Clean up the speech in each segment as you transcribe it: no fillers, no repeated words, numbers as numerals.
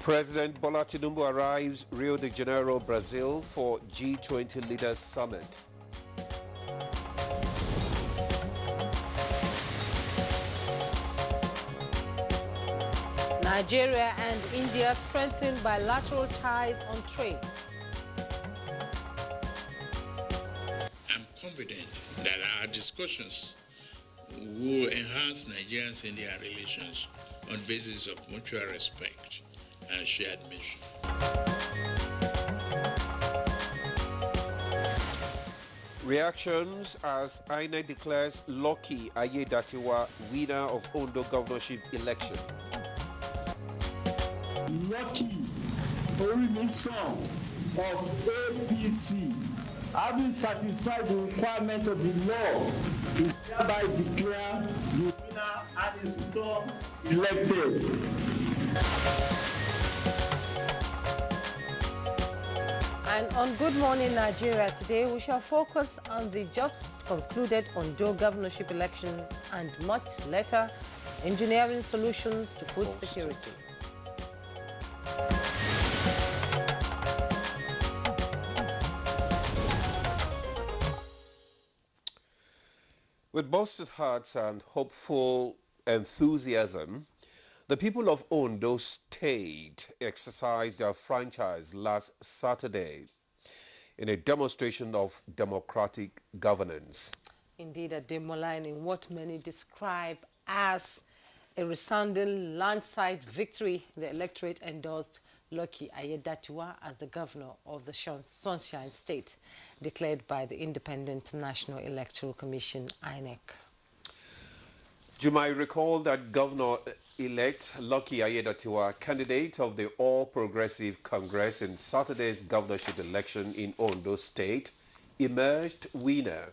President Bola Tinubu arrives Rio de Janeiro, Brazil for G20 Leaders Summit. Nigeria and India strengthen bilateral ties on trade. I'm confident that our discussions will enhance Nigerian-India relations on the basis of mutual respect and shared mission. Reactions as INEC declares Lucky Ayedatiwa winner of Ondo governorship election. Lucky Orimi son of APC, having satisfied the requirement of the law, is hereby declared the winner and is returned elected. And on Good Morning Nigeria today, we shall focus on the just concluded Ondo governorship election and much later, engineering solutions to food security. With boasted hearts and hopeful enthusiasm, the people of Ondo State exercised their franchise last Saturday in a demonstration of democratic governance. Indeed, a demoline in what many describe as a resounding landslide victory. The electorate endorsed Lucky Ayedatiwa as the governor of the Sunshine State, declared by the Independent National Electoral Commission, INEC. You might recall that Governor-elect Lucky Ayedatiwa, candidate of the All Progressive Congress in Saturday's governorship election in Ondo State, emerged winner,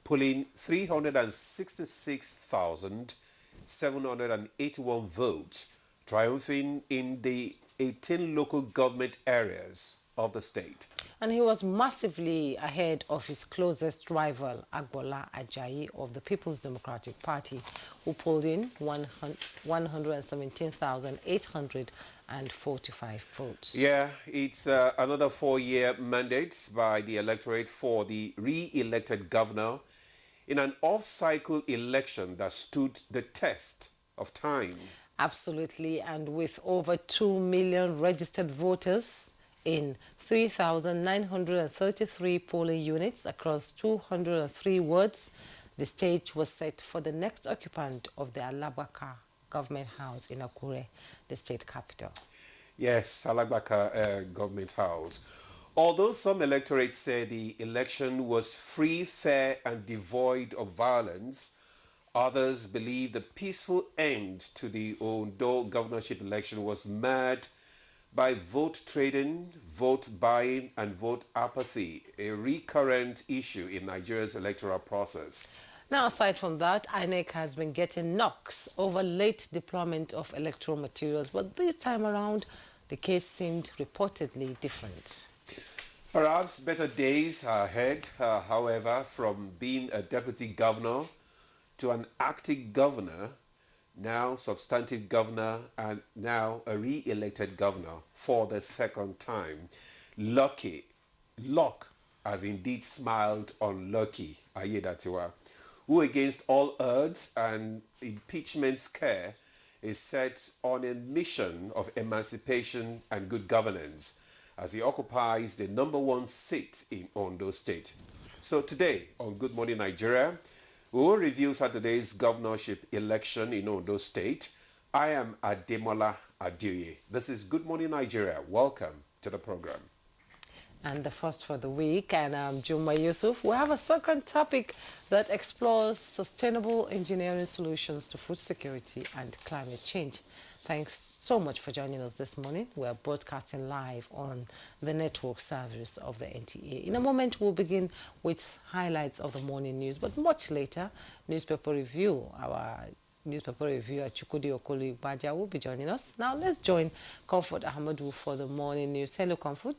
pulling 366,781 votes, triumphing in the 18 local government areas of the state. And he was massively ahead of his closest rival, Agbola Ajayi of the People's Democratic Party, who pulled in 117,845 votes. Yeah, it's another 4-year mandate by the electorate for the re-elected governor in an off-cycle election that stood the test of time. Absolutely, and with over 2 million registered voters in 3,933 polling units across 203 wards, the stage was set for the next occupant of the Alagbaka Government House in Akure, the state capital. Yes, Alagbaka Government House. Although some electorates say the election was free, fair, and devoid of violence, others believe the peaceful end to the Ondo governorship election was marred by vote trading, vote buying, and vote apathy, a recurrent issue in Nigeria's electoral process. Now, aside from that, INEC has been getting knocks over late deployment of electoral materials, but this time around, the case seemed reportedly different. Perhaps better days are ahead, however, from being a deputy governor to an acting governor, now substantive governor, and now a re-elected governor for the second time. Luck has indeed smiled on Lucky Ayedatiwa, who against all odds and impeachment scare is set on a mission of emancipation and good governance as he occupies the #1 seat in Ondo State. So today on Good Morning Nigeria, we will review Saturday's governorship election in Ondo State. I am Ademola Adeoye. This is Good Morning Nigeria. Welcome to the program. And the first for the week, and I'm Juma Yusuf. We have a second topic that explores sustainable engineering solutions to food security and climate change. Thanks so much for joining us this morning. We are broadcasting live on the network service of the NTA. In a moment, we'll begin with highlights of the morning news, but much later, newspaper review. Our newspaper reviewer, Chukudi Okoli Baja, will be joining us. Now, let's join Comfort Ahmadu for the morning news. Hello, Comfort.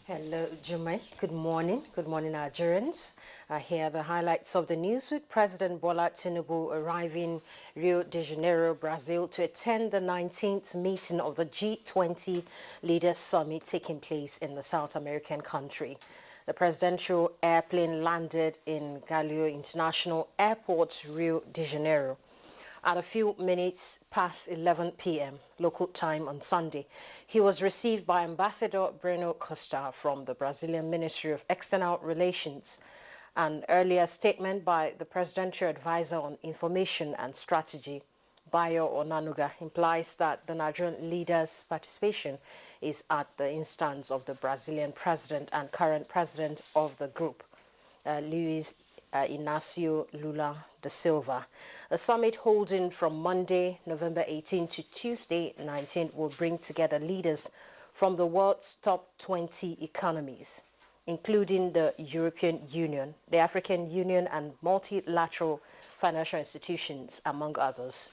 Hello, Jumai. Good morning. Good morning, Nigerians. Here are the highlights of the news with President Bola Tinubu arriving Rio de Janeiro, Brazil to attend the 19th meeting of the G20 Leaders Summit taking place in the South American country. The presidential airplane landed in Galeão International Airport, Rio de Janeiro, at a few minutes past 11 p.m. local time on Sunday. He was received by Ambassador Breno Costa from the Brazilian Ministry of External Relations. An earlier statement by the Presidential Advisor on Information and Strategy, Bayo Onanuga, implies that the Nigerian leader's participation is at the instance of the Brazilian president and current president of the group, Luiz Inácio Lula da Silva. A summit holding from Monday, November 18 to Tuesday, 19 will bring together leaders from the world's top 20 economies, including the European Union, the African Union, and multilateral financial institutions, among others.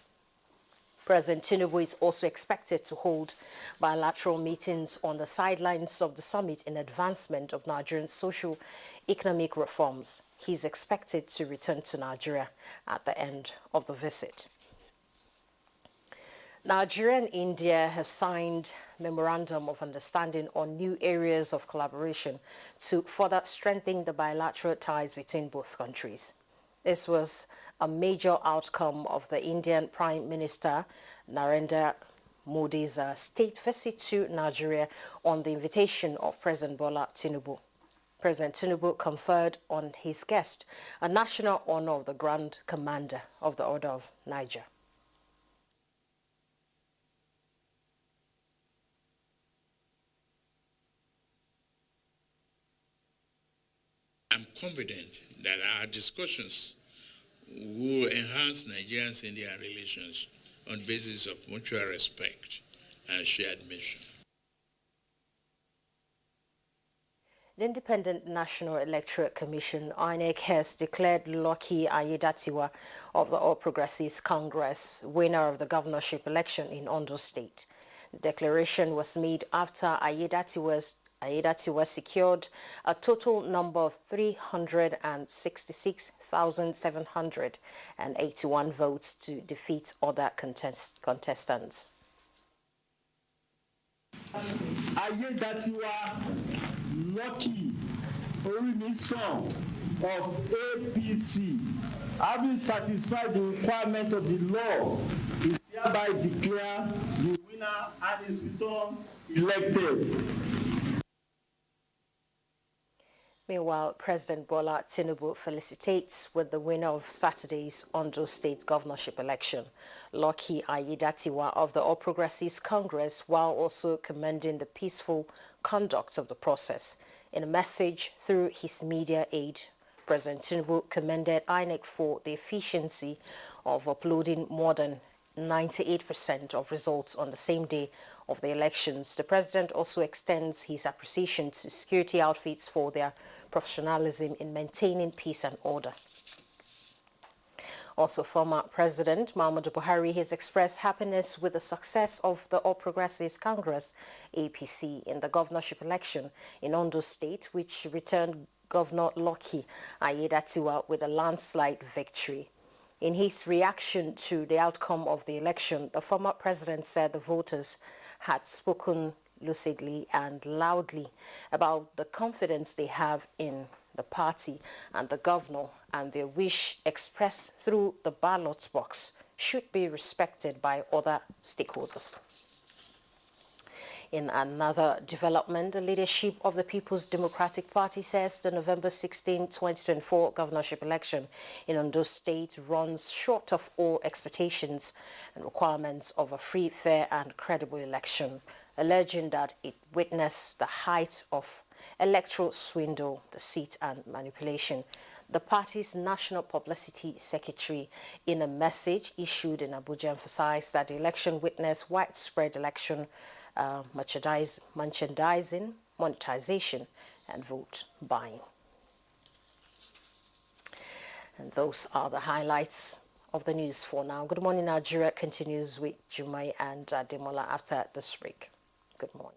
President Tinubu is also expected to hold bilateral meetings on the sidelines of the summit in advancement of Nigerian socio-economic reforms. He is expected to return to Nigeria at the end of the visit. Nigeria and India have signed Memorandum of Understanding on new areas of collaboration to further strengthen the bilateral ties between both countries. This was a major outcome of the Indian Prime Minister Narendra Modi's state visit to Nigeria on the invitation of President Bola Tinubu. President Tinubu conferred on his guest a national honor of the Grand Commander of the Order of Niger. I'm confident that our discussions will enhance Nigerian-India relations on the basis of mutual respect and shared mission. The Independent National Electoral Commission, INEC, has declared Lucky Ayedatiwa of the All Progressives Congress winner of the governorship election in Ondo State. The declaration was made after Ayedatiwa secured a total number of 366,781 votes to defeat other contestants. Ayedatiwa Lucky Orimisan of APC, having satisfied the requirement of the law, is hereby declared the winner and is returned elected. Meanwhile, President Bola Tinubu felicitates with the winner of Saturday's Ondo State governorship election, Lucky Ayedatiwa of the All Progressives Congress, while also commending the peaceful conduct of the process. In a message through his media aide, President Tinubu commended INEC for the efficiency of uploading more than 98% of results on the same day of the elections. The president also extends his appreciation to security outfits for their professionalism in maintaining peace and order. Also, former President Muhammadu Buhari has expressed happiness with the success of the All Progressives Congress, APC, in the governorship election in Ondo State, which returned Governor Lucky Ayedatiwa with a landslide victory. In his reaction to the outcome of the election, the former president said the voters had spoken lucidly and loudly about the confidence they have in the party and the governor, and their wish expressed through the ballot box should be respected by other stakeholders. In another development, the leadership of the People's Democratic Party says the November 16, 2024 governorship election in Ondo State runs short of all expectations and requirements of a free, fair and credible election, alleging that it witnessed the height of electoral swindle, deceit and manipulation. The party's National Publicity Secretary, in a message issued in Abuja, emphasized that the election witnessed widespread election merchandising, monetization, and vote buying. And those are the highlights of the news for now. Good morning, Nigeria continues with Jumai and Demola after this break. Good morning.